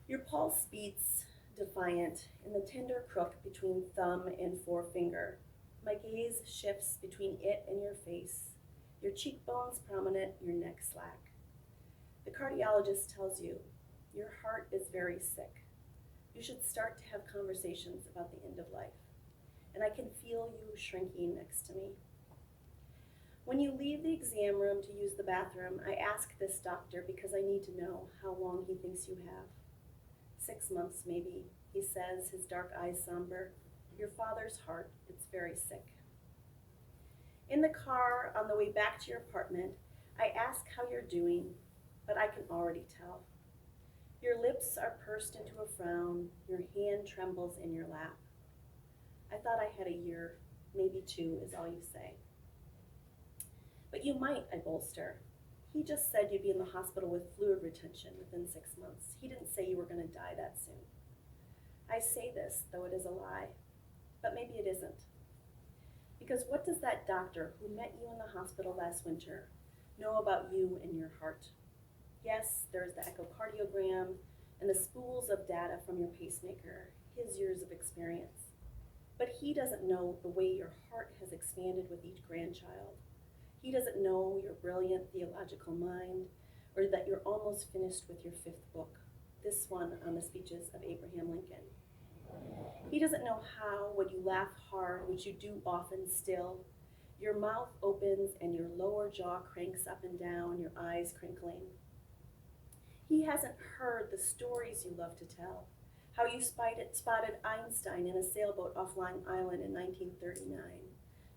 Your pulse beats defiant in the tender crook between thumb and forefinger. My gaze shifts between it and your face, your cheekbones prominent, your neck slack. The cardiologist tells you, your heart is very sick. You should start to have conversations about the end of life. And I can feel you shrinking next to me. When you leave the exam room to use the bathroom, I ask this doctor because I need to know how long he thinks you have. 6 months, maybe, he says, his dark eyes somber. Your father's heart, it's very sick. In the car on the way back to your apartment, I ask how you're doing, but I can already tell. Your lips are pursed into a frown, your hand trembles in your lap. I thought I had a year, maybe 2 is all you say. But you might, I bolster. He just said you'd be in the hospital with fluid retention within 6 months. He didn't say you were going to die that soon. I say this, though it is a lie, but maybe it isn't. Because what does that doctor who met you in the hospital last winter know about you and your heart? Yes, there's the echocardiogram and the spools of data from your pacemaker, his years of experience. But he doesn't know the way your heart has expanded with each grandchild. He doesn't know your brilliant theological mind, or that you're almost finished with your 5th book, this one on the speeches of Abraham Lincoln. He doesn't know how, when you laugh hard, which you do often still, your mouth opens and your lower jaw cranks up and down, your eyes crinkling. He hasn't heard the stories you love to tell, how you spotted Einstein in a sailboat off Long Island in 1939,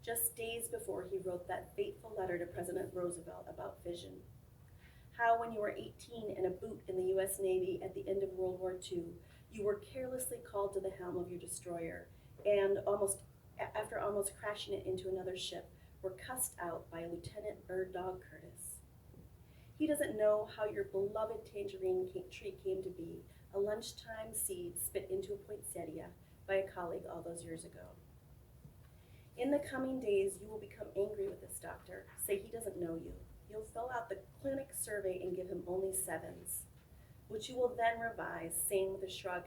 just days before he wrote that fateful letter to President Roosevelt about fission. How when you were 18 and a boot in the U.S. Navy at the end of World War II, you were carelessly called to the helm of your destroyer and after almost crashing it into another ship, were cussed out by Lieutenant Bird Dog Curtis. He doesn't know how your beloved tangerine tree came to be, a lunchtime seed spit into a poinsettia by a colleague all those years ago. In the coming days, you will become angry with this doctor, say he doesn't know you. You'll fill out the clinic survey and give him only 7s, which you will then revise, saying with a shrug,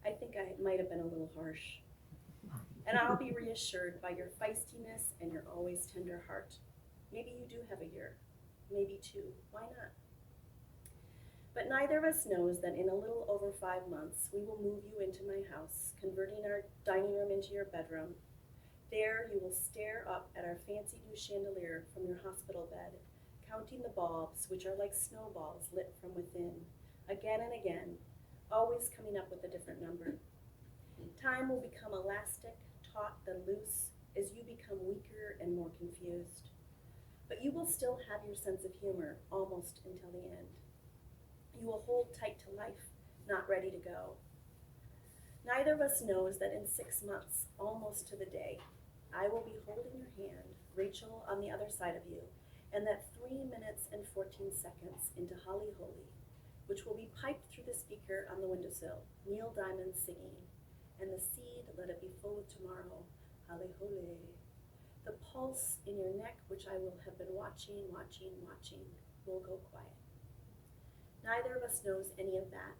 I think I might have been a little harsh. And I'll be reassured by your feistiness and your always tender heart. Maybe you do have a year, maybe 2, why not? But neither of us knows that in a little over 5 months, we will move you into my house, converting our dining room into your bedroom. There you will stare up at our fancy new chandelier from your hospital bed, counting the bulbs, which are like snowballs lit from within, again and again, always coming up with a different number. Time will become elastic, taut, then loose, as you become weaker and more confused. But you will still have your sense of humor almost until the end. You will hold tight to life, not ready to go. Neither of us knows that in 6 months, almost to the day, I will be holding your hand, Rachel on the other side of you, and that 3 minutes and 14 seconds into Holly Holy, which will be piped through the speaker on the windowsill, Neil Diamond singing, and the seed, let it be full of tomorrow, Holly Holy. The pulse in your neck, which I will have been watching, will go quiet. Neither of us knows any of that.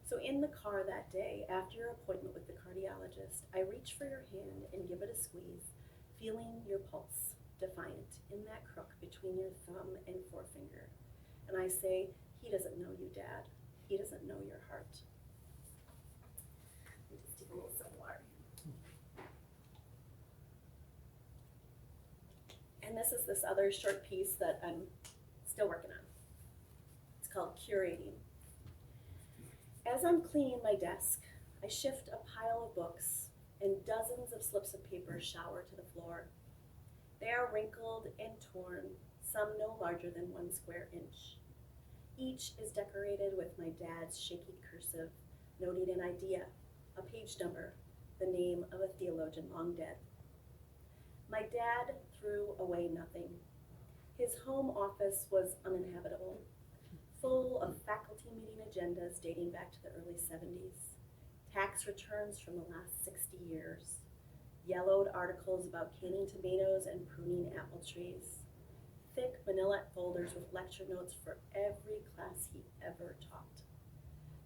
So in the car that day, after your appointment with the cardiologist, I reach for your hand and give it a squeeze, feeling your pulse, defiant, in that crook between your thumb and forefinger. And I say, he doesn't know you, Dad. He doesn't know your heart. Let me just take a little sip of water. And this is this other short piece that I'm still working on. It's called Curating. As I'm cleaning my desk, I shift a pile of books and dozens of slips of paper shower to the floor. They are wrinkled and torn, some no larger than 1 square inch. Each is decorated with my dad's shaky cursive, noting an idea, a page number, the name of a theologian long dead. My dad threw away nothing. His home office was uninhabitable, full of faculty meeting agendas dating back to the early 70s, tax returns from the last 60 years, yellowed articles about canning tomatoes and pruning apple trees, thick manila folders with lecture notes for every class he ever taught,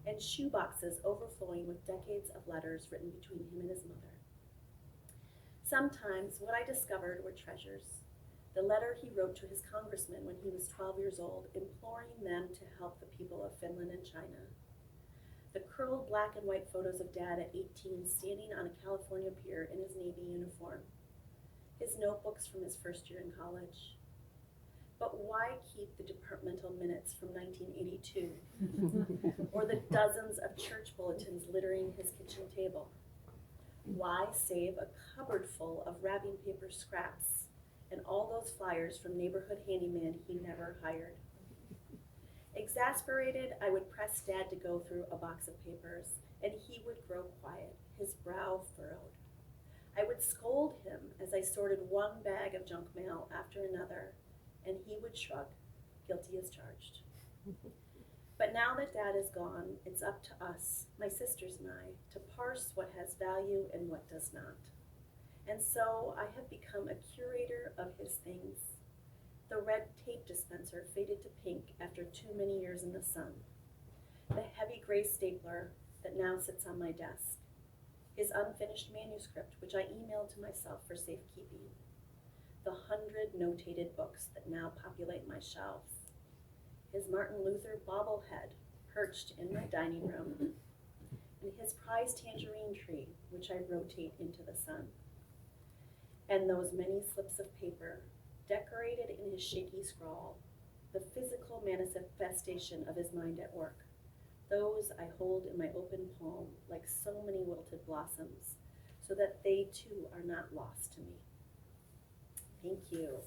and and shoeboxes overflowing with decades of letters written between him and his mother. Sometimes what I discovered were treasures. The letter he wrote to his congressman when he was 12 years old, imploring them to help the people of Finland and China. The curled black and white photos of Dad at 18 standing on a California pier in his Navy uniform. His notebooks from his first year in college. But why keep the departmental minutes from 1982? Or the dozens of church bulletins littering his kitchen table? Why save a cupboard full of wrapping paper scraps and all those flyers from neighborhood handyman he never hired? Exasperated, I would press Dad to go through a box of papers, and he would grow quiet, his brow furrowed. I would scold him as I sorted one bag of junk mail after another, and he would shrug, guilty as charged. But now that Dad is gone, it's up to us, my sisters and I, to parse what has value and what does not. And so I have become a curator of his things. The red tape dispenser faded to pink after too many years in the sun. The heavy gray stapler that now sits on my desk. His unfinished manuscript, which I emailed to myself for safekeeping. The 100 notated books that now populate my shelves. His Martin Luther bobblehead perched in my dining room, and his prized tangerine tree, which I rotate into the sun. And those many slips of paper, decorated in his shaky scrawl, the physical manifestation of his mind at work. Those I hold in my open palm like so many wilted blossoms, so that they too are not lost to me. Thank you.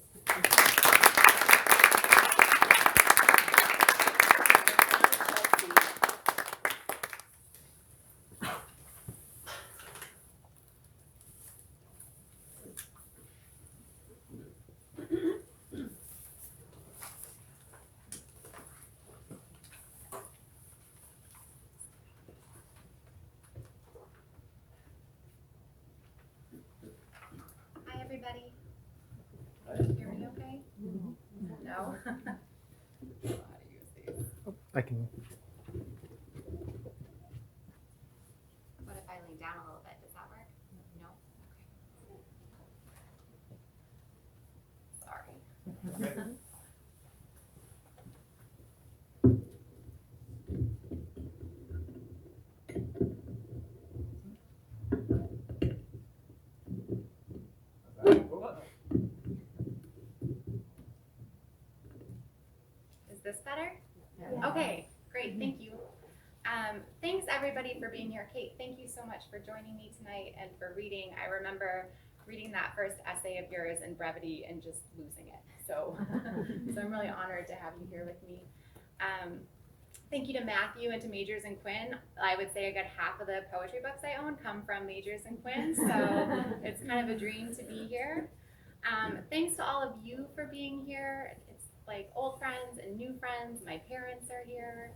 Hi, everybody. Can you hear me okay? No? I don't know how to use these. I can. What if I lean down a little bit? Does that work? No? Okay. Sorry. Is this better? Yeah. Okay, great, thank you. Thanks everybody for being here. Kate, thank you so much for joining me tonight and for reading. I remember reading that first essay of yours in brevity and just losing it. So, so I'm really honored to have you here with me. Thank you to Matthew and to Magers and Quinn. I would say a good half of the poetry books I own come from Magers and Quinn, so it's kind of a dream to be here. Thanks to all of you for being here. It's like old friends and new friends. My parents are here.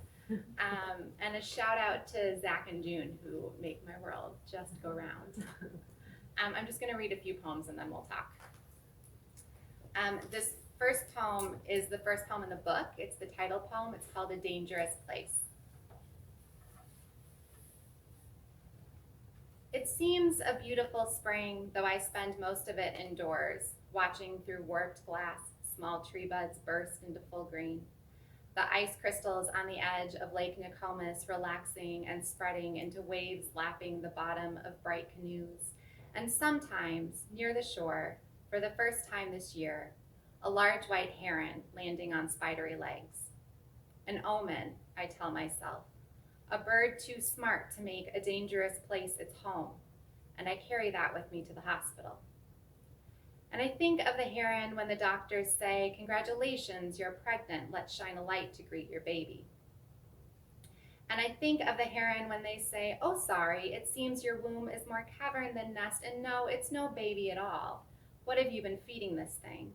And a shout out to Zach and June, who make my world just go round. I'm just going to read a few poems and then we'll talk. This first poem is the first poem in the book. It's the title poem. It's called A Dangerous Place. It seems a beautiful spring, though I spend most of it indoors, watching through warped glass, small tree buds burst into full green. The ice crystals on the edge of Lake Nokomis relaxing and spreading into waves lapping the bottom of bright canoes. And sometimes, near the shore, for the first time this year, a large white heron landing on spidery legs. An omen, I tell myself. A bird too smart to make a dangerous place its home, and I carry that with me to the hospital. And I think of the heron when the doctors say, "Congratulations, you're pregnant, let's shine a light to greet your baby." And I think of the heron when they say, "Oh, sorry, it seems your womb is more cavern than nest, and no, it's no baby at all. What have you been feeding this thing?"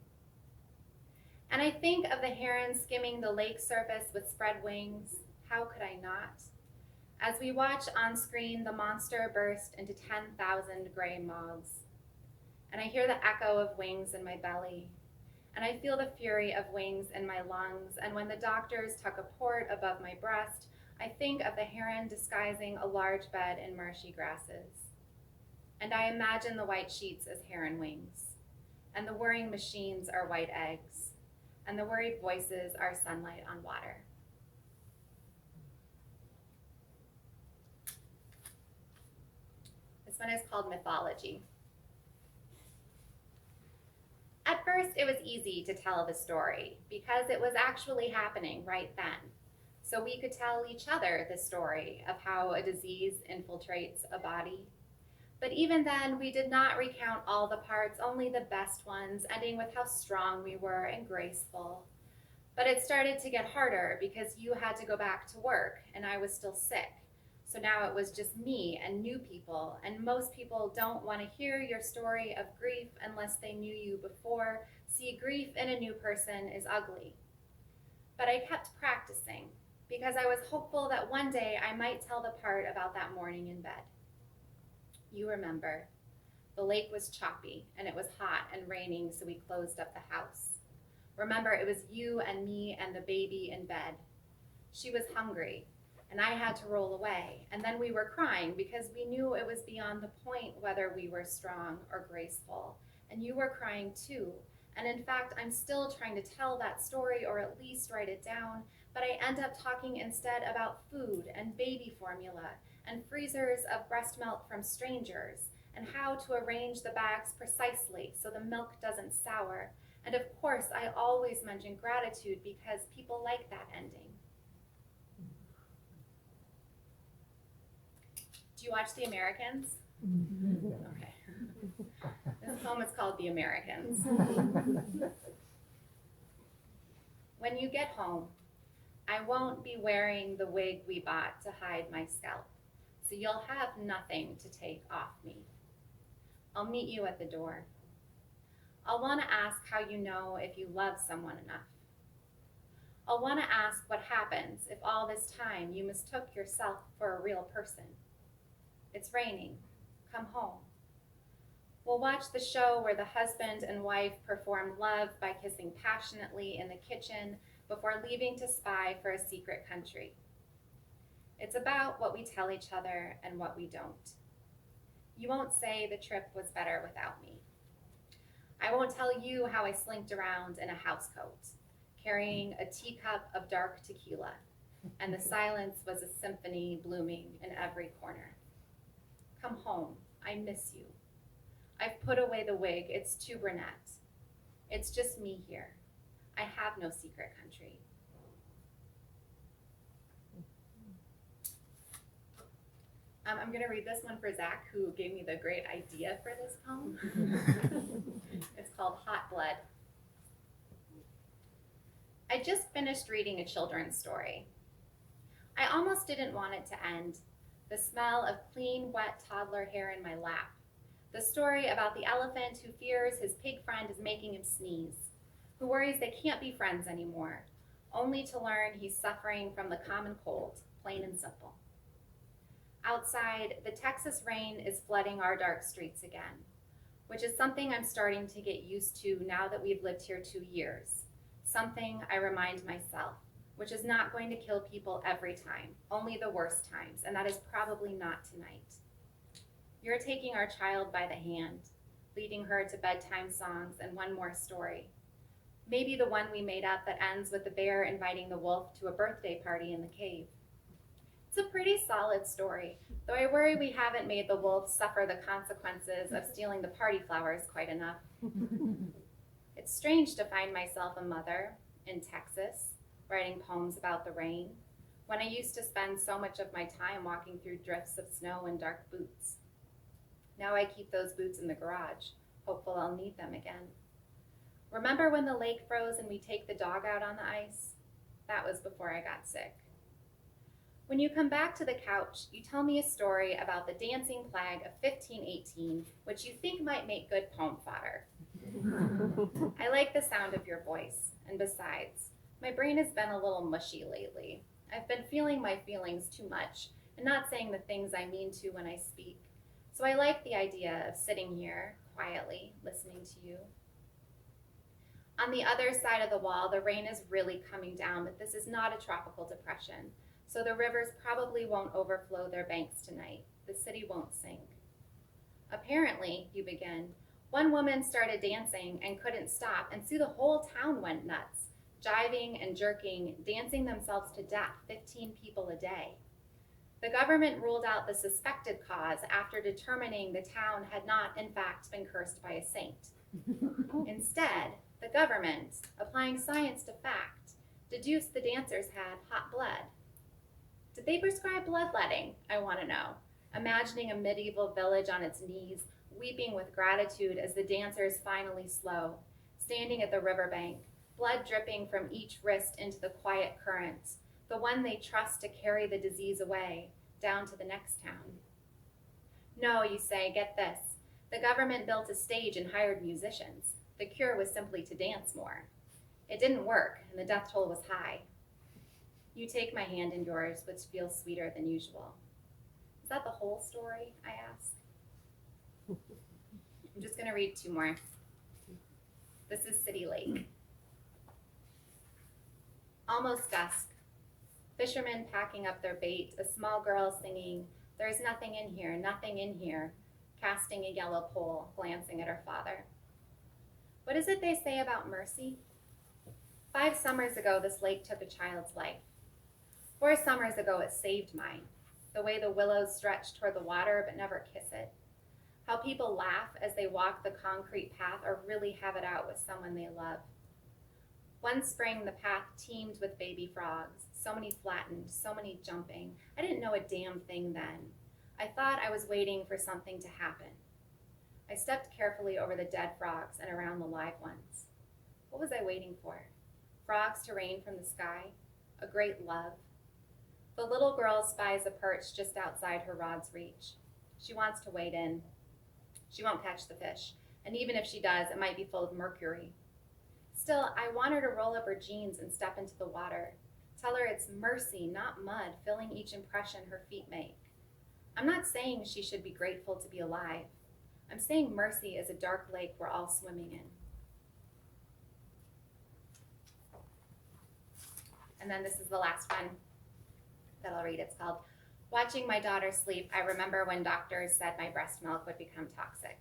And I think of the heron skimming the lake surface with spread wings. How could I not? As we watch on screen the monster burst into 10,000 gray moths. And I hear the echo of wings in my belly. And I feel the fury of wings in my lungs. And when the doctors tuck a port above my breast, I think of the heron disguising a large bed in marshy grasses. And I imagine the white sheets as heron wings, and the whirring machines are white eggs, and the worried voices are sunlight on water. This one is called Mythology. At first, it was easy to tell the story because it was actually happening right then. So we could tell each other the story of how a disease infiltrates a body. But even then, we did not recount all the parts, only the best ones, ending with how strong we were and graceful. But it started to get harder because you had to go back to work and I was still sick. So now it was just me and new people, and most people don't want to hear your story of grief unless they knew you before. See, grief in a new person is ugly. But I kept practicing because I was hopeful that one day I might tell the part about that morning in bed. You remember, the lake was choppy and it was hot and raining, so we closed up the house. Remember, it was you and me and the baby in bed. She was hungry and I had to roll away, and then we were crying because we knew it was beyond the point whether we were strong or graceful, and you were crying too. And in fact, I'm still trying to tell that story, or at least write it down, but I end up talking instead about food and baby formula and freezers of breast milk from strangers and how to arrange the bags precisely so the milk doesn't sour. And of course, I always mention gratitude because people like that ending. Do you watch The Americans? Okay. This poem is called The Americans. When you get home, I won't be wearing the wig we bought to hide my scalp, so you'll have nothing to take off me. I'll meet you at the door. I'll want to ask how you know if you love someone enough. I'll want to ask what happens if all this time you mistook yourself for a real person. It's raining. Come home. We'll watch the show where the husband and wife perform love by kissing passionately in the kitchen before leaving to spy for a secret country. It's about what we tell each other and what we don't. You won't say the trip was better without me. I won't tell you how I slinked around in a housecoat, carrying a teacup of dark tequila, and the silence was a symphony blooming in every corner. Come home, I miss you. I've put away the wig, it's too brunette. It's just me here. I have no secret country. I'm gonna read this one for Zach, who gave me the great idea for this poem. It's called Hot Blood. I just finished reading a children's story. I almost didn't want it to end. The smell of clean, wet toddler hair in my lap. The story about the elephant who fears his pig friend is making him sneeze, who worries they can't be friends anymore, only to learn he's suffering from the common cold, plain and simple. Outside, the Texas rain is flooding our dark streets again, which is something I'm starting to get used to now that we've lived here 2 years, something I remind myself, which is not going to kill people every time, only the worst times, and that is probably not tonight. You're taking our child by the hand, leading her to bedtime songs and one more story. Maybe the one we made up that ends with the bear inviting the wolf to a birthday party in the cave. It's a pretty solid story, though I worry we haven't made the wolf suffer the consequences of stealing the party flowers quite enough. It's strange to find myself a mother in Texas, writing poems about the rain, when I used to spend so much of my time walking through drifts of snow in dark boots. Now I keep those boots in the garage, hopeful I'll need them again. Remember when the lake froze and we take the dog out on the ice? That was before I got sick. When you come back to the couch, you tell me a story about the dancing plague of 1518, which you think might make good poem fodder. I like the sound of your voice, and besides, my brain has been a little mushy lately. I've been feeling my feelings too much and not saying the things I mean to when I speak. So I like the idea of sitting here quietly, listening to you. On the other side of the wall, the rain is really coming down, but this is not a tropical depression. So the rivers probably won't overflow their banks tonight. The city won't sink. Apparently, you begin, one woman started dancing and couldn't stop, and soon the whole town went nuts, jiving and jerking, dancing themselves to death, 15 people a day. The government ruled out the suspected cause after determining the town had not, in fact, been cursed by a saint. Instead, the government, applying science to fact, deduced the dancers had hot blood. Did they prescribe bloodletting? I want to know. Imagining a medieval village on its knees, weeping with gratitude as the dancers finally slow, standing at the riverbank, blood dripping from each wrist into the quiet current, the one they trust to carry the disease away, down to the next town. No, you say, get this. The government built a stage and hired musicians. The cure was simply to dance more. It didn't work, and the death toll was high. You take my hand in yours, which feels sweeter than usual. Is that the whole story, I ask? I'm just gonna read 2 more. This is City Lake. Almost dusk. Fishermen packing up their bait, a small girl singing, "There's nothing in here," casting a yellow pole, glancing at her father. What is it they say about mercy? 5 summers ago, this lake took a child's life. 4 summers ago, it saved mine. The way the willows stretch toward the water but never kiss it. How people laugh as they walk the concrete path or really have it out with someone they love. One spring, the path teemed with baby frogs, so many flattened, so many jumping. I didn't know a damn thing then. I thought I was waiting for something to happen. I stepped carefully over the dead frogs and around the live ones. What was I waiting for? Frogs to rain from the sky? A great love? The little girl spies a perch just outside her rod's reach. She wants to wade in. She won't catch the fish, and even if she does, it might be full of mercury. Still, I want her to roll up her jeans and step into the water. Tell her it's mercy, not mud, filling each impression her feet make. I'm not saying she should be grateful to be alive. I'm saying mercy is a dark lake we're all swimming in. And then this is the last one that I'll read. It's called, "Watching my daughter sleep, I remember when doctors said my breast milk would become toxic.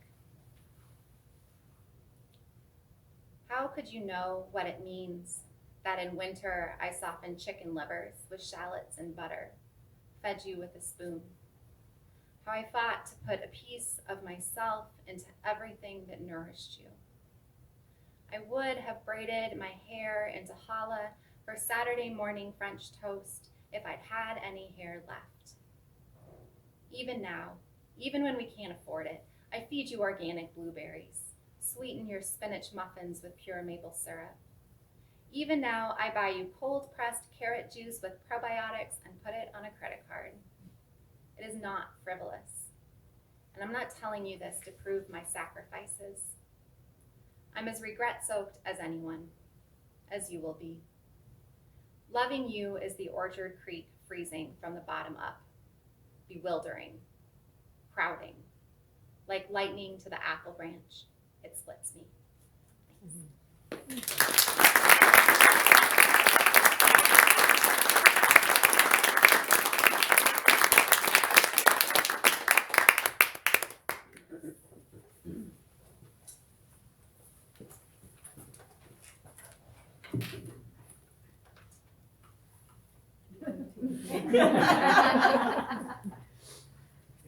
How could you know what it means that in winter I softened chicken livers with shallots and butter, fed you with a spoon? How I fought to put a piece of myself into everything that nourished you. I would have braided my hair into challah for Saturday morning French toast if I'd had any hair left. Even now, even when we can't afford it, I feed you organic blueberries, sweeten your spinach muffins with pure maple syrup. Even now, I buy you cold-pressed carrot juice with probiotics and put it on a credit card. It is not frivolous. And I'm not telling you this to prove my sacrifices. I'm as regret-soaked as anyone, as you will be. Loving you is the Orchard Creek freezing from the bottom up, bewildering, crowding, like lightning to the apple branch. It splits me. Thanks.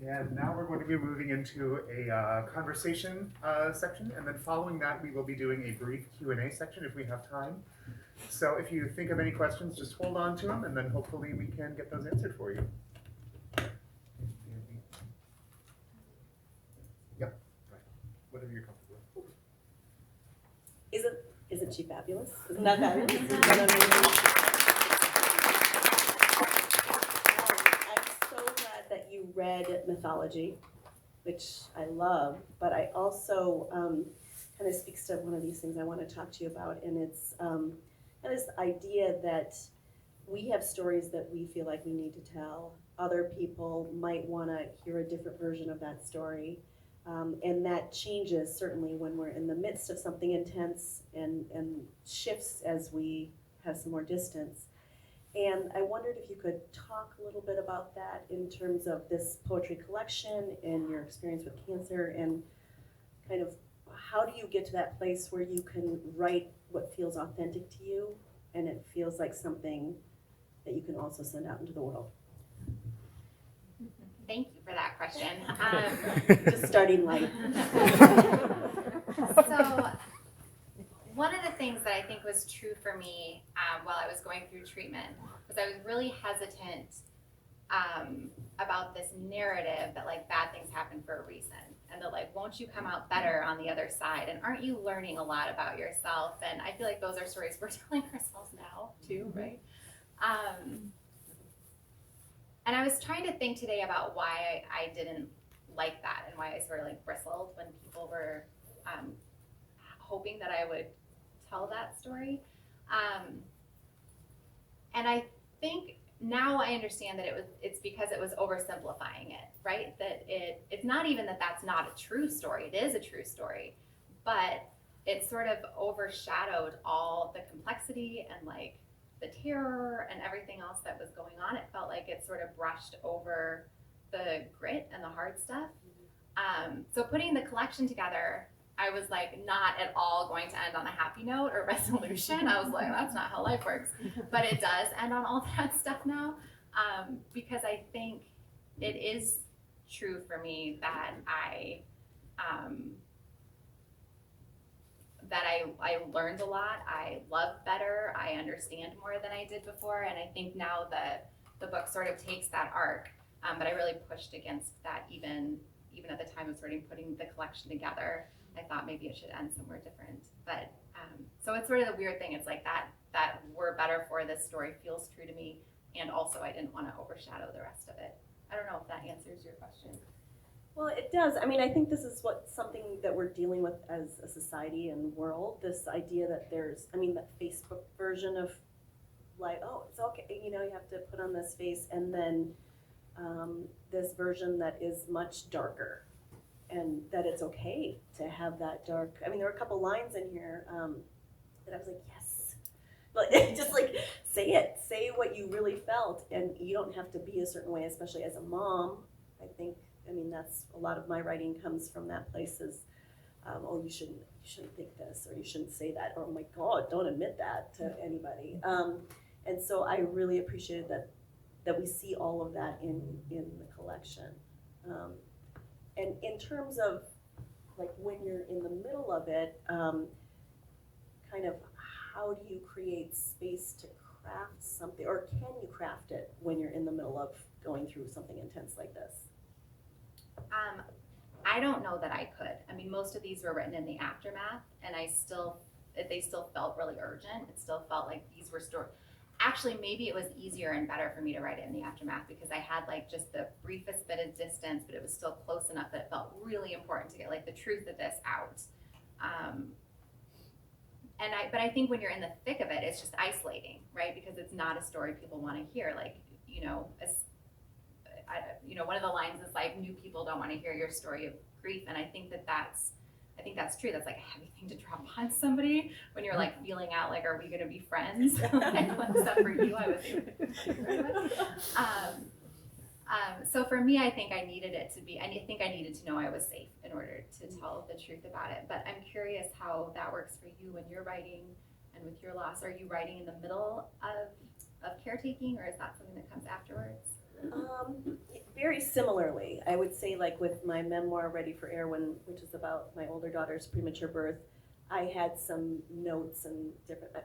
And now we're going to be moving into a conversation section, and then following that we will be doing a brief Q&A section if we have time. So if you think of any questions, just hold on to them, and then hopefully we can get those answered for you. Yep, right. Whatever you're comfortable with. Isn't she fabulous? Isn't that fabulous? Isn't that amazing? I'm so glad that you read Mythology, which I love, but I also kind of speaks to one of these things I want to talk to you about, and it's this idea that we have stories that we feel like we need to tell. Other people might want to hear a different version of that story. And that changes certainly when we're in the midst of something intense and shifts as we have some more distance. And I wondered if you could talk a little bit about that in terms of this poetry collection and your experience with cancer, and kind of how do you get to that place where you can write what feels authentic to you and it feels like something that you can also send out into the world? Thank you for that question. Just starting light. So one of the things that I think was true for me while I was going through treatment was I was really hesitant about this narrative that like bad things happen for a reason, and that like won't you come out better on the other side, and aren't you learning a lot about yourself? And I feel like those are stories we're telling ourselves now too, right? And I was trying to think today about why I didn't like that and why I sort of like bristled when people were hoping that I would tell that story. And I think now I understand that it's because it was oversimplifying it, right? That it's not even that that's not a true story. It is a true story, but it sort of overshadowed all the complexity and like the terror and everything else that was going on. It felt like it sort of brushed over the grit and the hard stuff. So putting the collection together, I was like not at all going to end on a happy note or resolution. I was like, that's not how life works. But it does end on all that stuff now, because I think it is true for me that I learned a lot. I love better. I understand more than I did before. And I think now that the book sort of takes that arc, but I really pushed against that even at the time of sort of putting the collection together. I thought maybe it should end somewhere different. But so it's sort of the weird thing. It's like that we're better for this story feels true to me. And also I didn't want to overshadow the rest of it. I don't know if that answers your question. Well, it does. I mean, I think this is something that we're dealing with as a society and world, this idea that there's, I mean, that Facebook version of like, oh, it's okay, you know, you have to put on this face, and then this version that is much darker, and that it's okay to have that dark. I mean, there were a couple lines in here that I was like, yes, but just like say what you really felt, and you don't have to be a certain way, especially as a mom. I mean, that's a lot of my writing comes from that place is, oh, you shouldn't think this, or you shouldn't say that, or oh my God, don't admit that to anybody. And so I really appreciated that we see all of that in the collection. And in terms of like when you're in the middle of it, kind of how do you create space to craft something, or can you craft it when you're in the middle of going through something intense like this? I don't know that I could. I mean, most of these were written in the aftermath, and they still felt really urgent. It still felt like these were stories. Actually, maybe it was easier and better for me to write it in the aftermath because I had like just the briefest bit of distance, but it was still close enough that it felt really important to get like the truth of this out. But I think when you're in the thick of it, it's just isolating, right? Because it's not a story people want to hear. Like, one of the lines is like, new people don't want to hear your story of grief. And I think that's true. That's like a heavy thing to drop on somebody when you're like feeling out, like, are we going to be friends? Except for you, I was able to. So for me, I think I needed to know I was safe in order to tell the truth about it. But I'm curious how that works for you when you're writing and with your loss. Are you writing in the middle of caretaking, or is that something that comes afterwards? Very similarly, I would say, like with my memoir Ready for Air, which is about my older daughter's premature birth, I had some notes and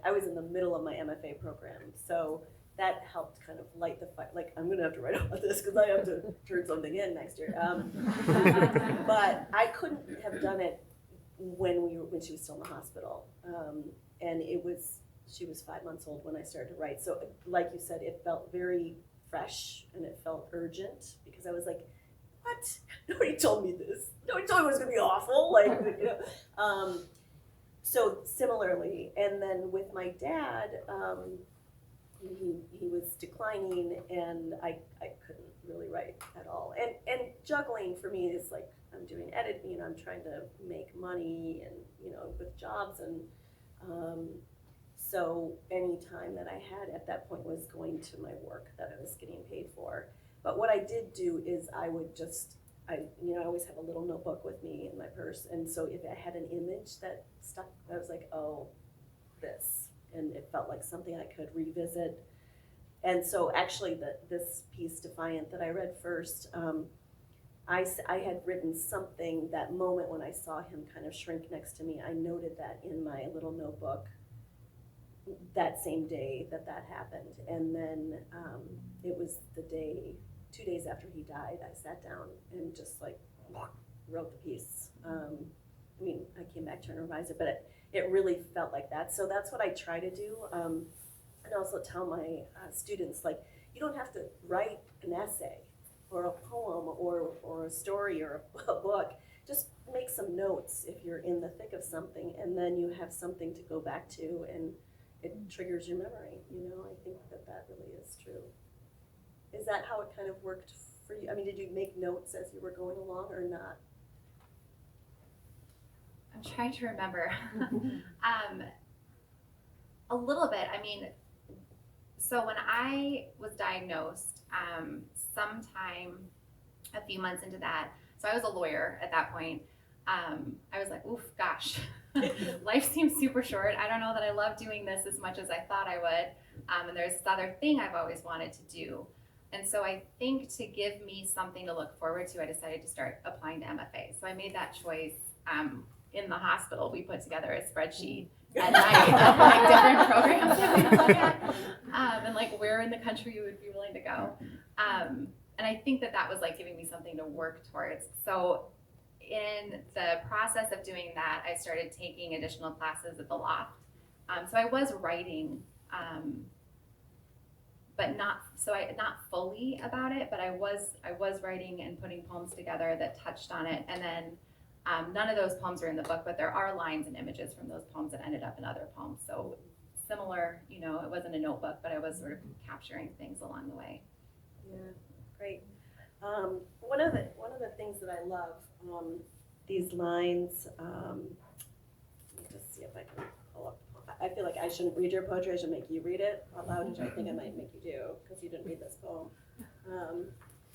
I was in the middle of my MFA program, so that helped kind of light the fire. Like, I'm gonna have to write about this because I have to turn something in next year. But I couldn't have done it when she was still in the hospital, and she was 5 months old when I started to write. So, like you said, it felt very fresh and it felt urgent because I was like, what? Nobody told me this. Nobody told me it was gonna be awful. Like, so similarly, and then with my dad, he was declining, and I couldn't really write at all. And juggling for me is like, I'm doing editing, I'm trying to make money, and with jobs, and So any time that I had at that point was going to my work that I was getting paid for. But what I did do is I would just, I always have a little notebook with me in my purse. And so if I had an image that stuck, I was like, oh, this. And it felt like something I could revisit. And so actually this piece, Defiant, that I read first, I had written something that moment when I saw him kind of shrink next to me. I noted that in my little notebook that same day that happened. And then it was the day, 2 days after he died, I sat down and just like wrote the piece. I mean, I came back to and revised it, but it really felt like that. So that's what I try to do. And also tell my students, like, you don't have to write an essay or a poem or a story or a book. Just make some notes if you're in the thick of something, and then you have something to go back to, and it triggers your memory. I think that really is true. Is that how it kind of worked for you? I mean, did you make notes as you were going along or not? I'm trying to remember. A little bit. I mean, so when I was diagnosed, sometime a few months into that, so I was a lawyer at that point, I was like, oof, gosh, life seems super short. I don't know that I love doing this as much as I thought I would. And there's this other thing I've always wanted to do. And so I think to give me something to look forward to, I decided to start applying to MFA. So I made that choice. In the hospital, we put together a spreadsheet at night of like different programs that we look at, and like where in the country you would be willing to go. And I think that was like giving me something to work towards. So in the process of doing that, I started taking additional classes at the Loft. So I was writing, but not fully about it, but I was writing and putting poems together that touched on it. And then none of those poems are in the book, but there are lines and images from those poems that ended up in other poems. So similar, it wasn't a notebook, but I was sort of capturing things along the way. Yeah, great. One of the things that I love, these lines, let me just see if I can pull up. I feel like I shouldn't read your poetry, I should make you read it out loud, which I think I might make you do, because you didn't read this poem.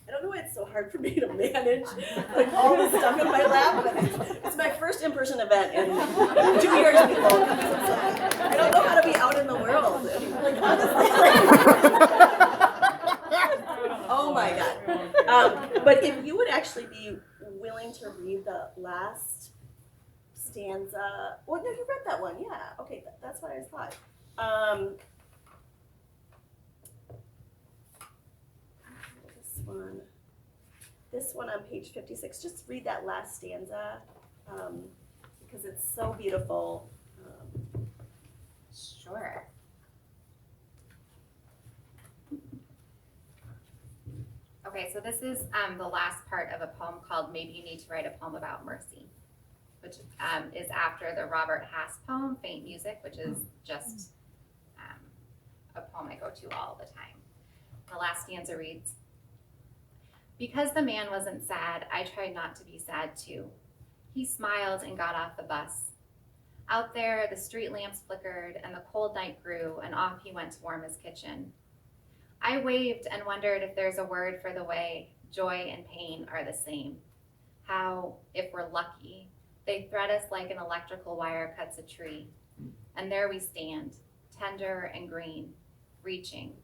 I don't know why it's so hard for me to manage like all this stuff in my lap, but it's my first in-person event in 2 years, people. I don't know how to be out in the world. Like, honestly. Oh my God. But if you would actually be willing to read the last stanza. Well, no, you read that one. Yeah. Okay, that's what I thought. This one on page 56, just read that last stanza because it's so beautiful. Sure. Okay, so this is the last part of a poem called Maybe You Need to Write a Poem About Mercy, which is after the Robert Hass poem, Faint Music, which is just a poem I go to all the time. The last stanza reads, because the man wasn't sad, I tried not to be sad too. He smiled and got off the bus. Out there, the street lamps flickered and the cold night grew, and off he went to warm his kitchen. I waved and wondered if there's a word for the way joy and pain are the same. How, if we're lucky, they thread us like an electrical wire cuts a tree. And there we stand, tender and green, reaching,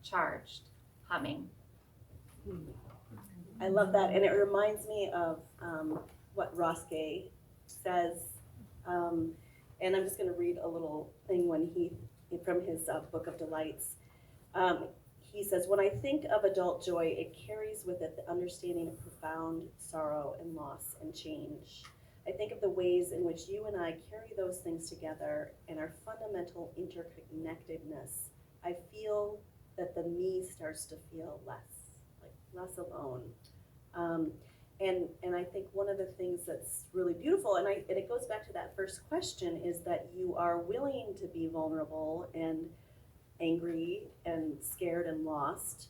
charged, humming. I love that, and it reminds me of what Ross Gay says, and I'm just going to read a little thing from his Book of Delights. He says, when I think of adult joy, it carries with it the understanding of profound sorrow and loss and change. I think of the ways in which you and I carry those things together and our fundamental interconnectedness. I feel that the me starts to feel less alone. And I think one of the things that's really beautiful, and it goes back to that first question, is that you are willing to be vulnerable and angry and scared and lost,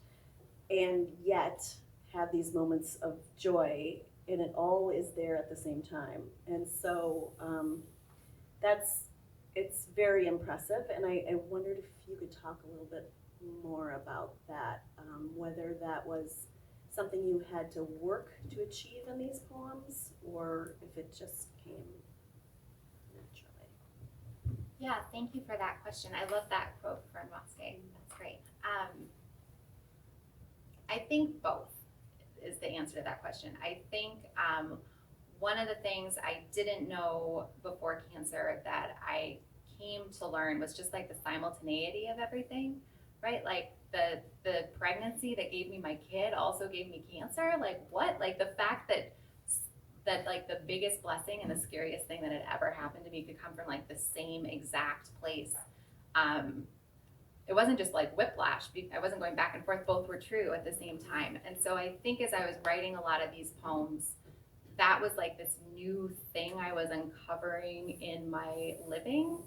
and yet have these moments of joy, and it all is there at the same time. And so it's very impressive, and I wondered if you could talk a little bit more about that, whether that was something you had to work to achieve in these poems, or if it just came naturally. Yeah, thank you for that question. I love that quote from Mosque. That's great. I think both is the answer to that question. I think one of the things I didn't know before cancer that I came to learn was just like the simultaneity of everything, right? Like the pregnancy that gave me my kid also gave me cancer. Like what? Like the fact that like the biggest blessing and the scariest thing that had ever happened to me could come from like the same exact place. It wasn't just like whiplash. I wasn't going back and forth. Both were true at the same time. And so I think as I was writing a lot of these poems, that was like this new thing I was uncovering in my living.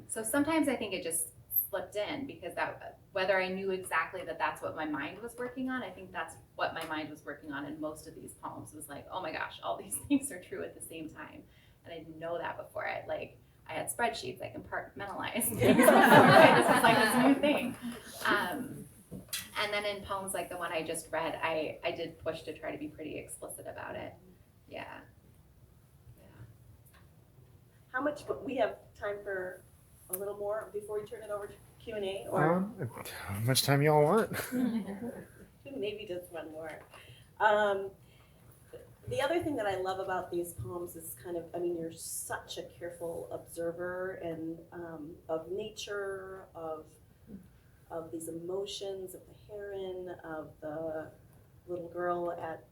So sometimes I think it just slipped in because that, whether I knew exactly that that's what my mind was working on, I think that's what my mind was working on in most of these poems. It was like, oh my gosh, all these things are true at the same time. And I didn't know that before. I had spreadsheets, I compartmentalized things before, right? This was like this new thing. And then in poems like the one I just read, I did push to try to be pretty explicit about it. Yeah. How much, but we have time for a little more before we turn it over to Q&A, or how much time y'all want? maybe just one more. The other thing that I love about these poems is kind of, I mean, you're such a careful observer and of nature, of these emotions, of the heron, of the little girl at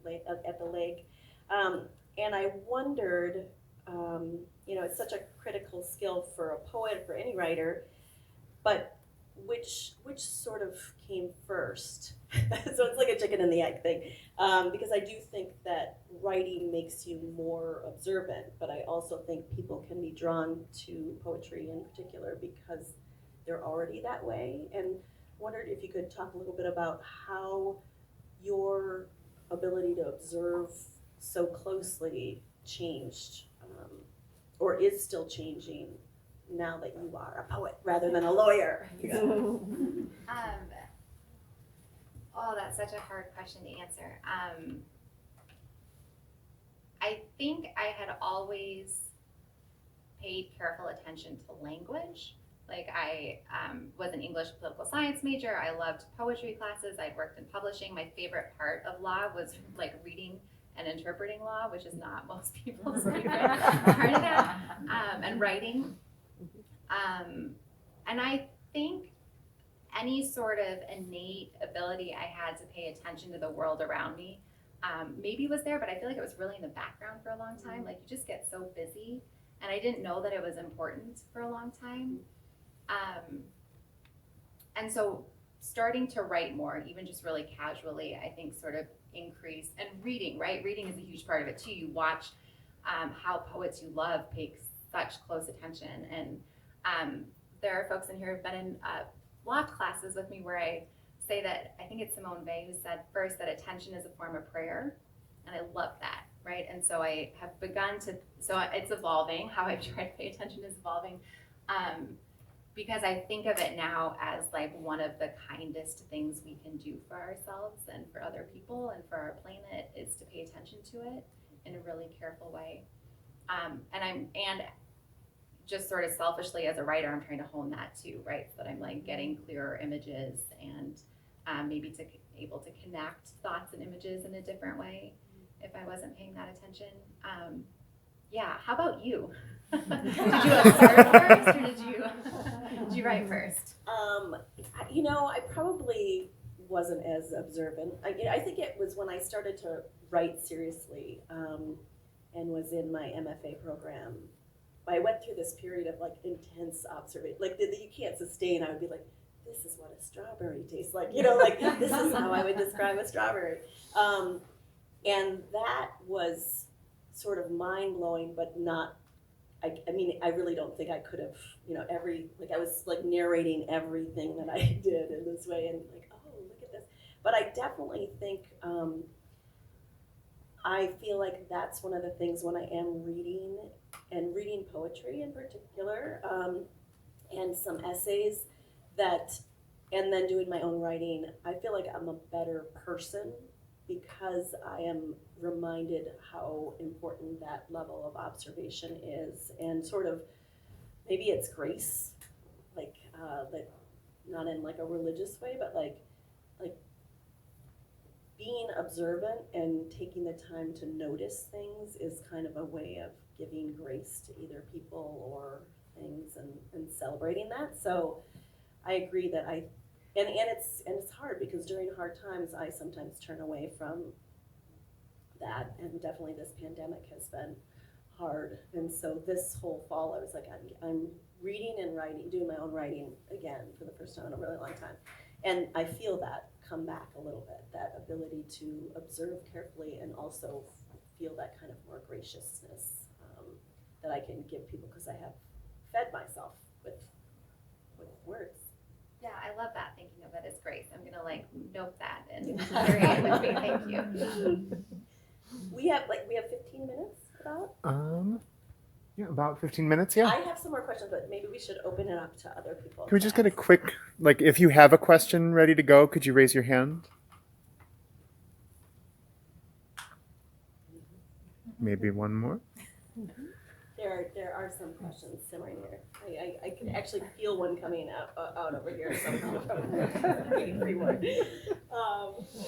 the lake. And I wondered, it's such a critical skill for a poet, for any writer, but which sort of came first? So it's like a chicken and the egg thing, because I do think that writing makes you more observant, but I also think people can be drawn to poetry in particular because they're already that way. And wondered if you could talk a little bit about how your ability to observe so closely changed, or is still changing now that you are a poet rather than a lawyer. Oh, that's such a hard question to answer. I think I had always paid careful attention to language. Like I was an English political science major. I loved poetry classes. I'd worked in publishing. My favorite part of law was like reading and interpreting law, which is not most people's favorite part of that, and writing. And I think any sort of innate ability I had to pay attention to the world around me maybe was there, but I feel like it was really in the background for a long time. Like you just get so busy, and I didn't know that it was important for a long time. And so starting to write more, even just really casually, I think sort of increased. And reading, right? Reading is a huge part of it too. You watch how poets you love pay such close attention. And there are folks in here who've been in law classes with me where I say that, I think it's Simone Weil who said first that attention is a form of prayer. And I love that, right? And so I have begun to, so it's evolving. How I try to pay attention is evolving. Because I think of it now as like one of the kindest things we can do for ourselves and for other people and for our planet is to pay attention to it in a really careful way. And just sort of selfishly as a writer, I'm trying to hone that too, right? So that I'm like getting clearer images and maybe to able to connect thoughts and images in a different way if I wasn't paying that attention. Yeah, how about you? Did you observe first, or did you write first? I probably wasn't as observant. I think it was when I started to write seriously and was in my MFA program. I went through this period of like intense observation, like that you can't sustain. I would be like, this is what a strawberry tastes like, like this is how I would describe a strawberry. And that was sort of mind-blowing, but not, I really don't think I could have, I was like narrating everything that I did in this way and like, oh, look at this. But I definitely think, I feel like that's one of the things when I am reading and reading poetry in particular, and some essays and then doing my own writing, I feel like I'm a better person because I am reminded how important that level of observation is, and sort of, maybe it's grace, like, not in like a religious way, but like being observant and taking the time to notice things is kind of a way of giving grace to either people or things, and celebrating that. So I agree that and it's hard because during hard times I sometimes turn away from that, and definitely this pandemic has been hard. And so this whole fall I was like, I'm reading and writing, doing my own writing again for the first time in a really long time. And I feel that come back a little bit, that ability to observe carefully and also feel that kind of more graciousness that I can give people because I have fed myself with words. Yeah, I love that, thinking of it as grace. I'm gonna note that and carry it with me. Thank you. We have 15 minutes about? Yeah, about 15 minutes, yeah. I have some more questions, but maybe we should open it up to other people. Can we just get a quick, if you have a question ready to go, could you raise your hand? Maybe one more. There are some questions simmering here. I can actually feel one coming out over here somehow.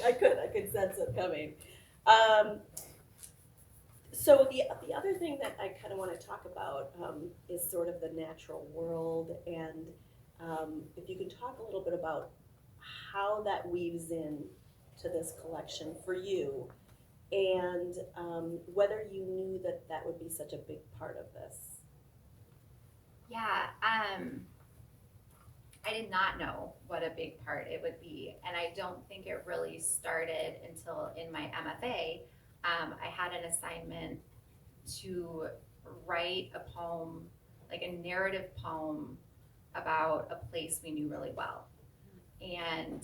I could sense it coming. So the other thing that I kind of want to talk about is sort of the natural world, and if you can talk a little bit about how that weaves in to this collection for you, and whether you knew that would be such a big part of this. Yeah, I did not know what a big part it would be, and I don't think it really started until in my MFA. I had an assignment to write a poem, like a narrative poem about a place we knew really well. And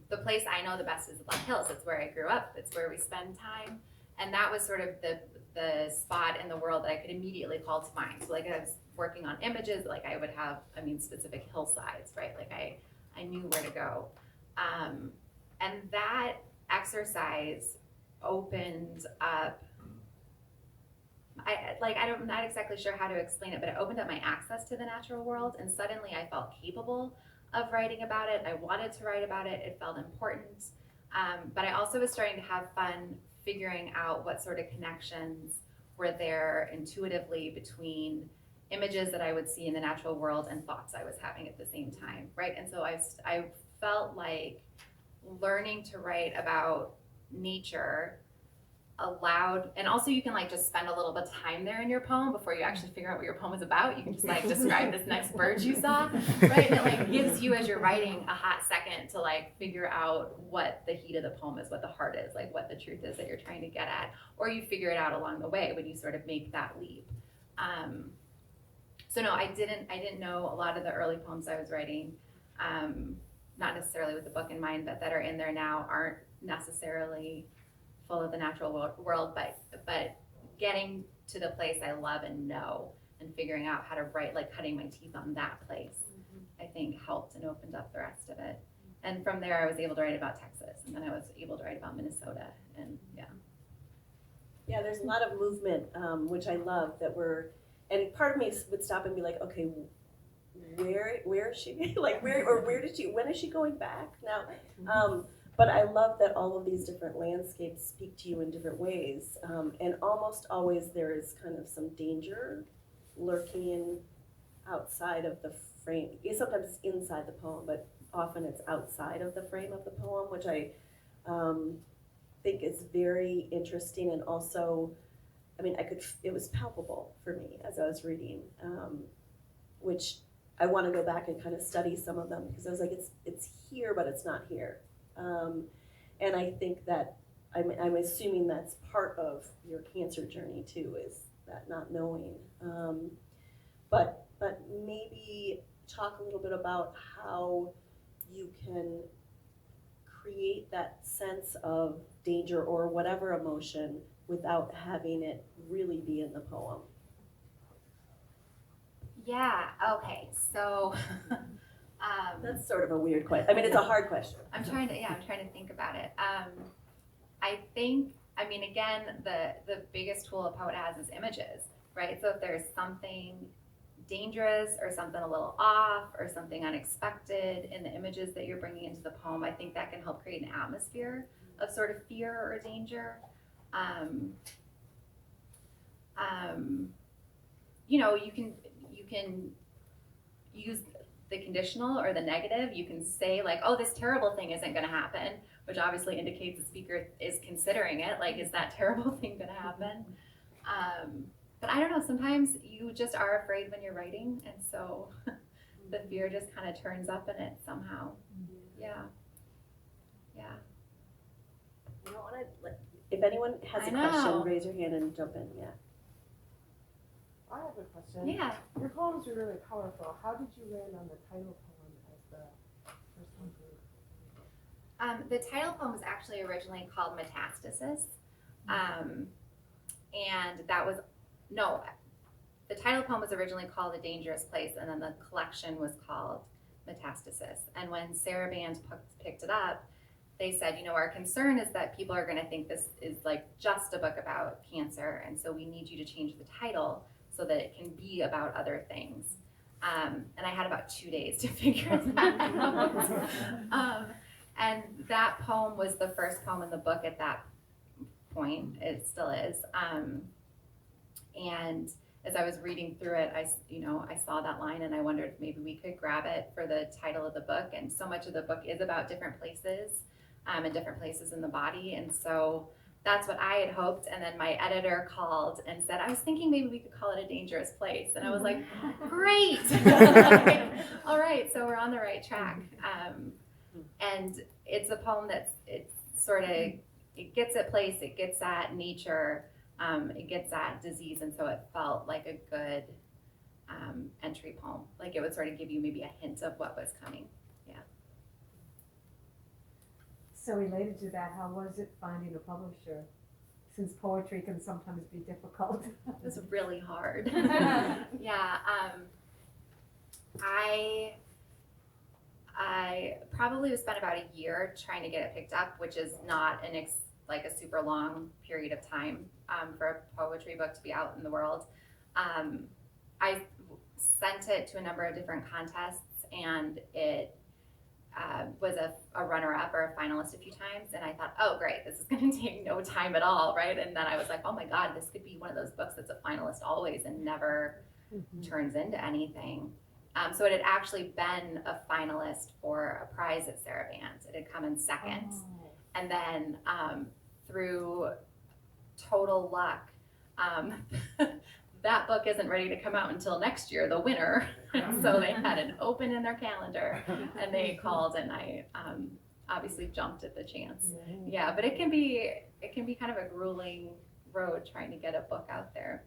the place I know the best is the Black Hills. It's where I grew up. It's where we spend time. And that was sort of the spot in the world that I could immediately call to mind. So I was working on images, I would have, specific hillsides, right? I knew where to go. And that exercise opened up, I'm not exactly sure how to explain it, but it opened up my access to the natural world, and suddenly I felt capable of writing about it. I wanted to write about it. It felt important. But I also was starting to have fun figuring out what sort of connections were there intuitively between images that I would see in the natural world and thoughts I was having at the same time, right? And so I felt like learning to write about nature allowed, and also you can just spend a little bit of time there in your poem before you actually figure out what your poem is about. You can just describe this next bird you saw, right? And it gives you, as you're writing, a hot second to figure out what the heat of the poem is, what the heart is, what the truth is that you're trying to get at, or you figure it out along the way when you sort of make that leap. So no, I didn't know a lot of the early poems I was writing, not necessarily with the book in mind, but that are in there now aren't necessarily full of the natural world, but getting to the place I love and know and figuring out how to write, cutting my teeth on that place, I think helped and opened up the rest of it. And from there I was able to write about Texas, and then I was able to write about Minnesota, and Yeah, there's a lot of movement, which I love, and part of me would stop and be like, okay, where is she? When is she going back now? But I love that all of these different landscapes speak to you in different ways. And almost always there is kind of some danger lurking outside of the frame. Sometimes it's inside the poem, but often it's outside of the frame of the poem, which I think is very interesting. And also, it was palpable for me as I was reading, which I want to go back and kind of study some of them, because I was like, it's here, but it's not here. And I think that I'm assuming that's part of your cancer journey too, is that not knowing. But maybe talk a little bit about how you can create that sense of danger or whatever emotion without having it really be in the poem. Yeah, okay, so, That's sort of a weird question. I mean, it's a hard question. I'm trying to think about it. I mean, again, the biggest tool a poet has is images, right? So if there's something dangerous or something a little off or something unexpected in the images that you're bringing into the poem, I think that can help create an atmosphere of sort of fear or danger. You know, you can use the conditional or the negative. You can say like, oh, this terrible thing isn't going to happen, which obviously indicates the speaker is considering it. Like, is that terrible thing going to happen? But I don't know, sometimes you just are afraid when you're writing, and so the fear just kind of turns up in it somehow. Yeah. You don't want to, if anyone has I a know. question, raise your hand and jump in, yeah. I have a question. Yeah. Your poems are really powerful. How did you land on the title poem as the first one? The title poem was actually originally called Metastasis. And that was, no, the title poem was originally called A Dangerous Place, and then the collection was called Metastasis. And when Sarah Band picked it up, they said, you know, our concern is that people are going to think this is like just a book about cancer, and so we need you to change the title so that it can be about other things. And I had about 2 days to figure that out. And that poem was the first poem in the book at that point. It still is. And as I was reading through it, I saw that line and I wondered if maybe we could grab it for the title of the book. And so much of the book is about different places and different places in the body. And so that's what I had hoped. And then my editor called and said, I was thinking maybe we could call it A Dangerous Place. And I was like, great. All right, so we're on the right track. And it's a poem that's, it gets at place, it gets at nature, it gets at disease, and so it felt like a good entry poem. Like it would sort of give you maybe a hint of what was coming. Yeah. So related to that, how was it finding a publisher? Since poetry can sometimes be difficult. It was really hard. Yeah. I probably spent about a year trying to get it picked up, which is not like a super long period of time for a poetry book to be out in the world. I sent it to a number of different contests, and it was a runner-up or a finalist a few times, and I thought, oh great, this is going to take no time at all, right? And then I was like, oh my god, this could be one of those books that's a finalist always and never turns into anything. So it had actually been a finalist for a prize at Sarah Band. It had come in second. Oh. And then through total luck, that book isn't ready to come out until next year, the winner. So they had an open in their calendar, and they called, and I obviously jumped at the chance. Yeah, but it can be kind of a grueling road trying to get a book out there.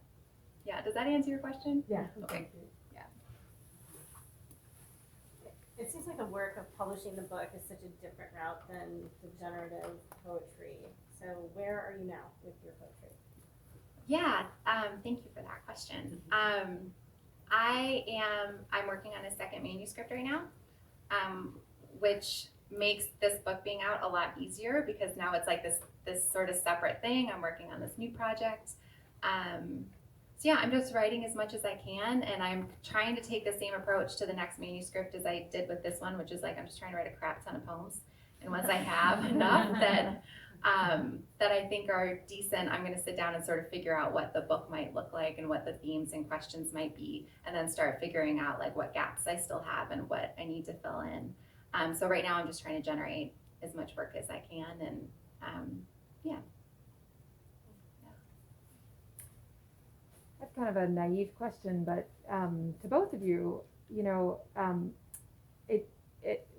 Yeah, does that answer your question? Yeah. Okay. It seems like the work of publishing the book is such a different route than the generative poetry. So where are you now with your poetry? Yeah, thank you for that question. I'm working on a second manuscript right now, which makes this book being out a lot easier because now it's like this sort of separate thing. I'm working on this new project. So yeah, I'm just writing as much as I can, and I'm trying to take the same approach to the next manuscript as I did with this one, which is like I'm just trying to write a crap ton of poems. And once I have enough that I think are decent, I'm going to sit down and sort of figure out what the book might look like and what the themes and questions might be, and then start figuring out like what gaps I still have and what I need to fill in. So right now I'm just trying to generate as much work as I can, and yeah. That's kind of a naive question, but to both of you, you know,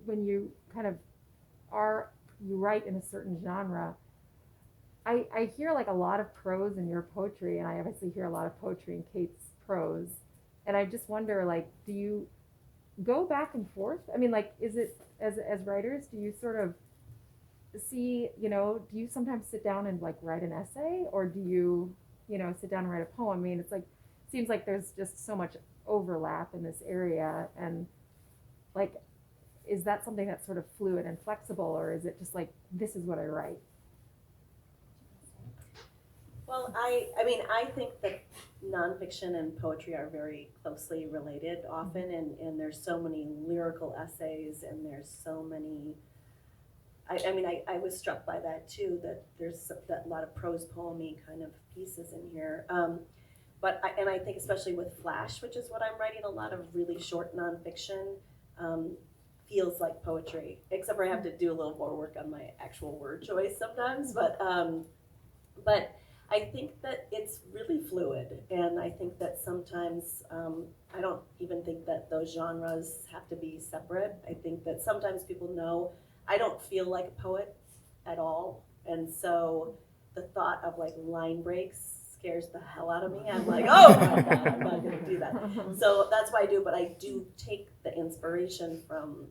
when you kind of you write in a certain genre, I hear like a lot of prose in your poetry, and I obviously hear a lot of poetry in Kate's prose, and I just wonder, like, do you go back and forth? I mean, like, is it as writers, do you sort of see, you know, do you sometimes sit down and like write an essay, or do you sit down and write a poem? I mean, it's like, seems like there's just so much overlap in this area, and like, is that something that's sort of fluid and flexible, or is it just like, this is what I write? Well, I think that nonfiction and poetry are very closely related often, and there's so many lyrical essays, and there's so many, I was struck by that too, that there's that lot of prose poemy kind of pieces in here. But I think especially with Flash, which is what I'm writing, a lot of really short nonfiction feels like poetry, except for I have to do a little more work on my actual word choice sometimes, but I think that it's really fluid, and I think that sometimes, I don't even think that those genres have to be separate. I think that sometimes people know I don't feel like a poet at all, and so the thought of like line breaks scares the hell out of me. I'm like, oh my God, I'm not gonna do that. So that's what I do, but I do take the inspiration from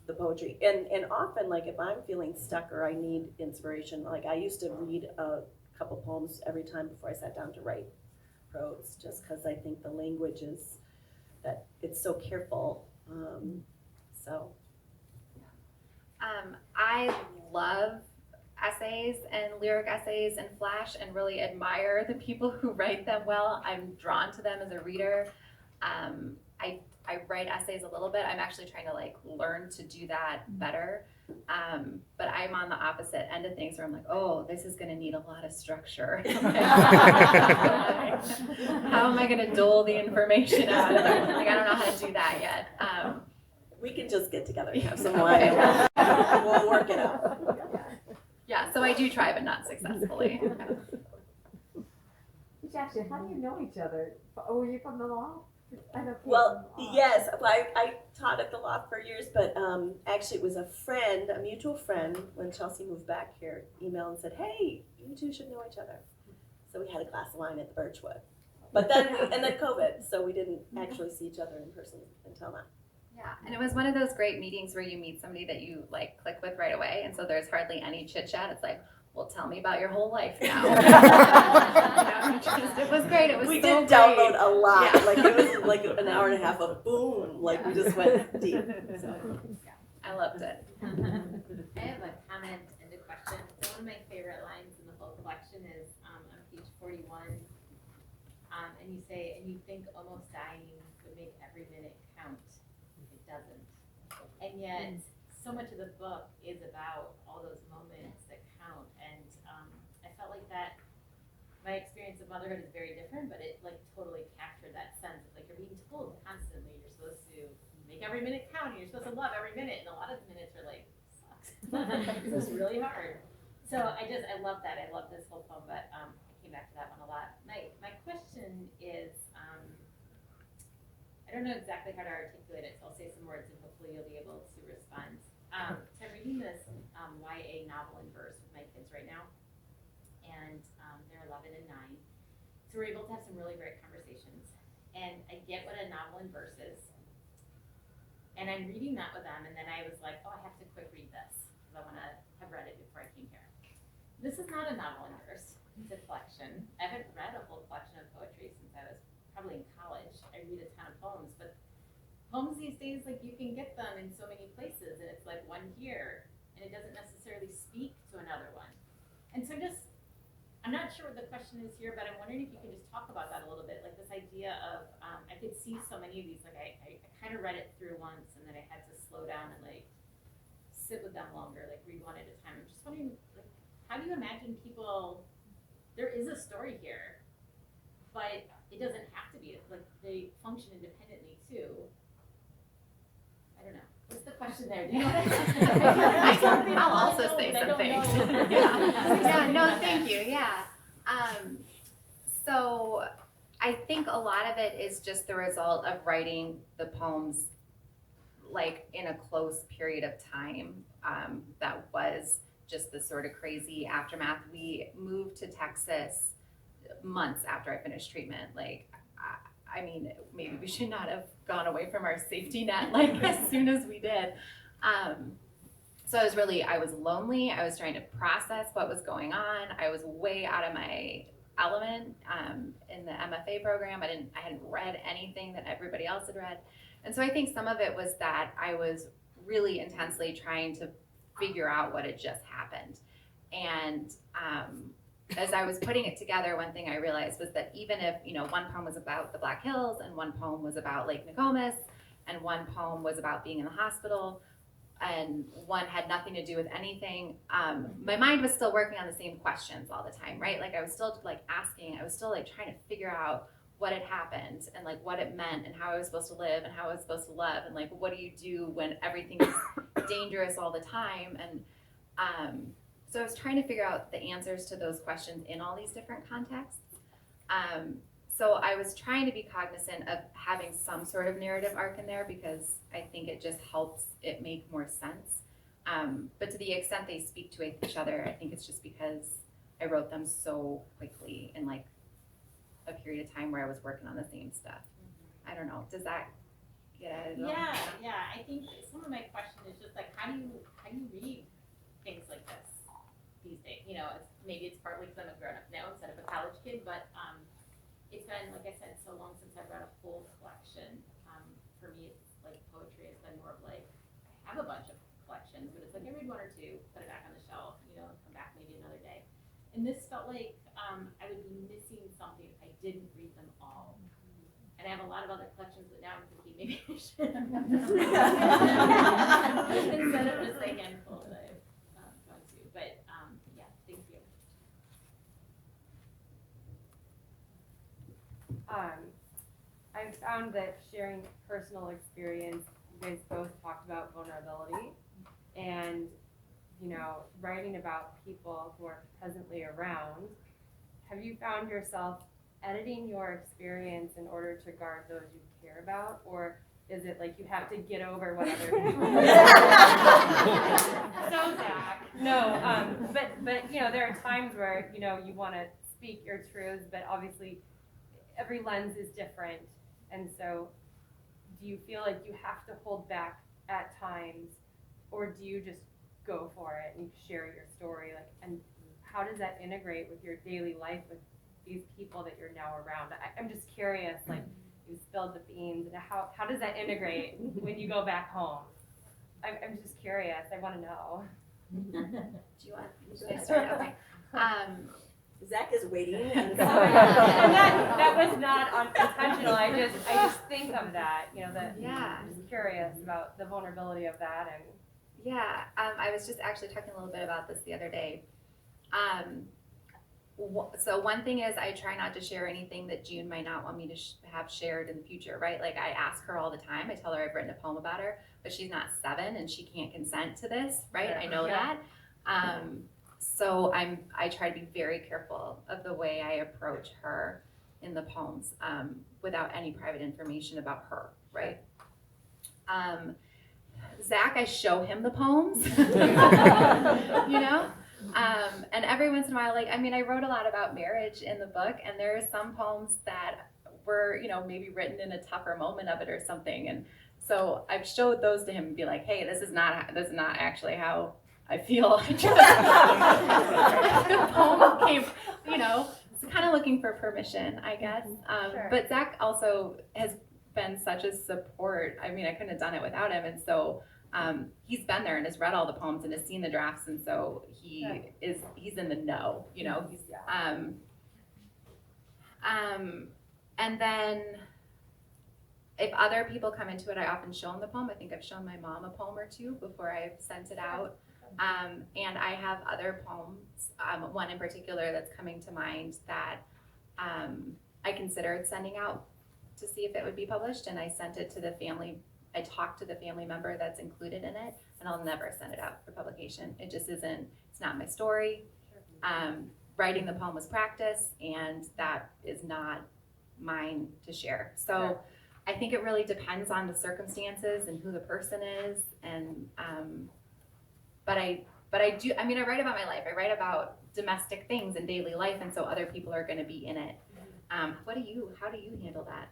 the poetry, and often, like, if I'm feeling stuck or I need inspiration, like I used to read a couple poems every time before I sat down to write prose, just because I think the language is that it's so careful. I love essays and lyric essays and Flash, and really admire the people who write them well. I'm drawn to them as a reader. I write essays a little bit. I'm actually trying to like learn to do that better. But I'm on the opposite end of things where I'm like, oh, this is gonna need a lot of structure. How am I gonna dole the information out? Like, I don't know how to do that yet. We can just get together and have some wine. We'll work it out. Yeah, so I do try, but not successfully. Actually, how do you know each other? Oh, were you from the law? I know Kate Well, from the law. yes, I taught at the law for years, but actually it was a friend, a mutual friend, when Chelsea moved back here, emailed and said, hey, you two should know each other. So we had a glass of wine at the Birchwood. But then, and then COVID, so we didn't actually see each other in person until now. Yeah, and it was one of those great meetings where you meet somebody that you like click with right away, and so there's hardly any chit chat. It's like, well, tell me about your whole life now. It was great. It was We so did great. download a lot. Yeah. Like it was like an hour and a half of boom. Like we just went deep. So. I loved it. I have a comment and a question. So one of my favorite lines in the whole collection is on page 41. And you say, and you think almost dying would make every minute count. It doesn't. And yet, so much of the book is about all those moments that count. And I felt like that, my experience of motherhood is very different, but it like totally captured that sense of like you're being told constantly you're supposed to make every minute count and you're supposed to love every minute. And a lot of the minutes are like, sucks. This is really hard. So I love that. I love this whole poem, but I came back to that one a lot. My question is, I don't know exactly how to articulate it, so I'll say some words and hopefully you'll be able to respond. So I'm reading this YA novel in verse with my kids right now, and they're 11 and 9. So we're able to have some really great conversations. And I get what a novel in verse is. And I'm reading that with them, and then I was like, oh, I have to quick read this, because I want to have read it before I came here. This is not a novel in verse, it's a collection. I haven't read a whole collection of poetry since I was probably in college. I read a ton of poems, but poems these days, like you can get them in so many places, and it's like one here, and it doesn't necessarily speak to another one. And so I'm not sure what the question is here, but I'm wondering if you can just talk about that a little bit, like this idea of, I could see so many of these, like I kind of read it through once, and then I had to slow down and like sit with them longer, like read one at a time. I'm just wondering, like, how do you imagine people, there is a story here, but it doesn't have to be, like they function independently too. I don't know. What's the question there? Do you know I'll also say something. Yeah, no, thank you. Yeah. So I think a lot of it is just the result of writing the poems like in a close period of time. That was just the sort of crazy aftermath. We moved to Texas months after I finished treatment. Like, I mean, maybe we should not have gone away from our safety net like as soon as we did. So I was lonely. I was trying to process what was going on. I was way out of my element in the MFA program. I hadn't read anything that everybody else had read. And so I think some of it was that I was really intensely trying to figure out what had just happened. And as I was putting it together, one thing I realized was that even if, one poem was about the Black Hills and one poem was about Lake Nokomis and one poem was about being in the hospital and one had nothing to do with anything, my mind was still working on the same questions all the time, right? Like I was still like asking, I was still like trying to figure out what had happened and like what it meant and how I was supposed to live and how I was supposed to love and like what do you do when everything is dangerous all the time. And so I was trying to figure out the answers to those questions in all these different contexts. So I was trying to be cognizant of having some sort of narrative arc in there because I think it just helps it make more sense. But to the extent they speak to each other, I think it's just because I wrote them so quickly in like a period of time where I was working on the same stuff. I don't know. Does that get at it? Yeah. I think some of my question is just like, how do you read things like this these days? Maybe it's partly because I'm a grown up now instead of a college kid, but it's been, like I said, so long since I've read a full collection. For me, it's like poetry has been more of like, I have a bunch of collections, but it's like I read one or two, put it back on the shelf, come back maybe another day. And this felt like I would be missing something if I didn't read them all. And I have a lot of other collections that now I'm thinking maybe I should have instead of just a handful that I've gone to. But yeah, thank you. I've found that sharing personal experience, you guys both talked about vulnerability and, writing about people who are presently around. Have you found yourself editing your experience in order to guard those you care about? Or is it like you have to get over what other people So Zach. No, but there are times where, you want to speak your truths, but obviously every lens is different. And so do you feel like you have to hold back at times, or do you just go for it and share your story? And how does that integrate with your daily life with these people that you're now around? I'm just curious, you spilled the beans, and how does that integrate when you go back home? I'm just curious. I want to know. Do you want to start? Okay. Zach is waiting. And that was not intentional. I just think of that, I'm just curious about the vulnerability of that. And yeah, I was just actually talking a little bit about this the other day. So one thing is I try not to share anything that June might not want me to have shared in the future, right? Like I ask her all the time. I tell her I've written a poem about her, but she's not 7 and she can't consent to this, right? I know that. So I try to be very careful of the way I approach her in the poems without any private information about her, right? Zach, I show him the poems, and every once in a while, I wrote a lot about marriage in the book, and there are some poems that were, maybe written in a tougher moment of it or something, and so I've showed those to him and be like, hey, this is not actually how I feel. The poem came, it's kind of looking for permission, I guess. Sure. But Zach also has been such a support. I couldn't have done it without him. And so he's been there and has read all the poems and has seen the drafts. And so he's in the know, and then if other people come into it, I often show them the poem. I think I've shown my mom a poem or two before I've sent it out. And I have other poems, one in particular that's coming to mind that I considered sending out to see if it would be published, and I sent it to the family. I talked to the family member that's included in it, and I'll never send it out for publication. It just isn't, it's not my story. Writing the poem was practice, and that is not mine to share. So I think it really depends on the circumstances and who the person is, and but I do, I write about my life. I write about domestic things and daily life, and so other people are going to be in it. How do you handle that?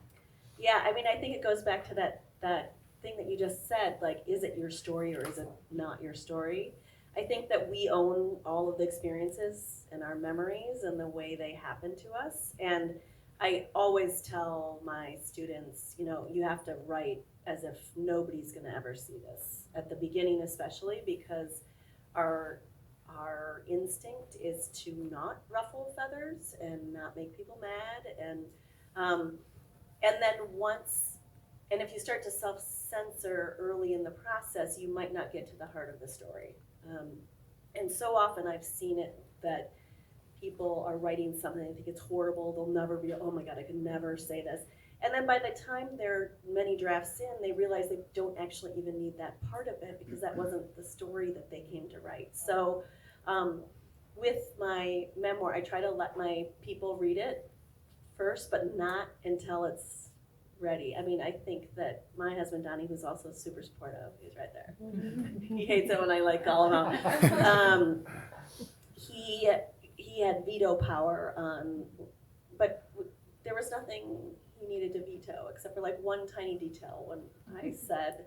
Yeah, I think it goes back to that thing that you just said, like, is it your story or is it not your story? I think that we own all of the experiences and our memories and the way they happen to us. And I always tell my students, you know, you have to write as if nobody's going to ever see this at the beginning, especially because our instinct is to not ruffle feathers and not make people mad, and then once, and if you start to self-censor early in the process, you might not get to the heart of the story. And so often I've seen it that people are writing something and think it's horrible, they'll never be, oh my God, I could never say this. And then by the time they're many drafts in, they realize they don't actually even need that part of it because that wasn't the story that they came to write. So with my memoir, I try to let my people read it first, but not until it's ready. I mean, I think that my husband, Donnie, who's also super supportive, he's right there. He hates it when I like call him out. He had veto power on, but there was nothing he needed to veto except for like one tiny detail. When he said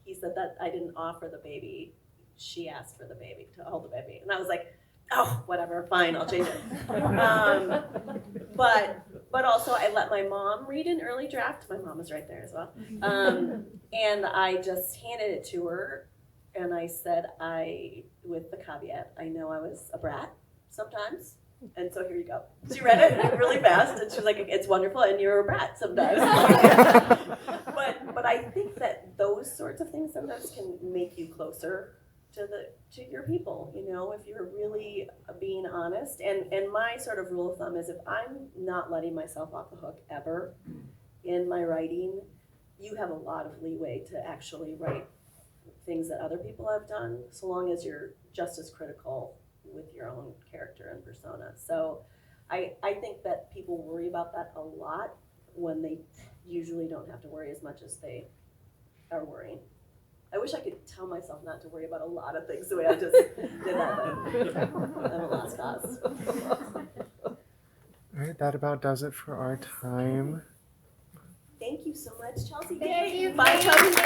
that I didn't offer the baby, she asked for the baby, to hold the baby. And I was like, oh, whatever, fine, I'll change it. But also I let my mom read an early draft. My mom is right there as well. And I just handed it to her and I said, with the caveat, I know I was a brat sometimes. And so here you go. She read it really fast and she was like, it's wonderful and you're a brat sometimes. But I think that those sorts of things sometimes can make you closer to your people, you know, if you're really being honest. And my sort of rule of thumb is if I'm not letting myself off the hook ever in my writing, you have a lot of leeway to actually write things that other people have done, so long as you're just as critical with your own character and persona. So I think that people worry about that a lot when they usually don't have to worry as much as they are worrying. I wish I could tell myself not to worry about a lot of things the way I just did that, but I'm a lost cause. All right, that about does it for our time. Thank you so much, Chelsea. Thank you. Bye, Chelsea.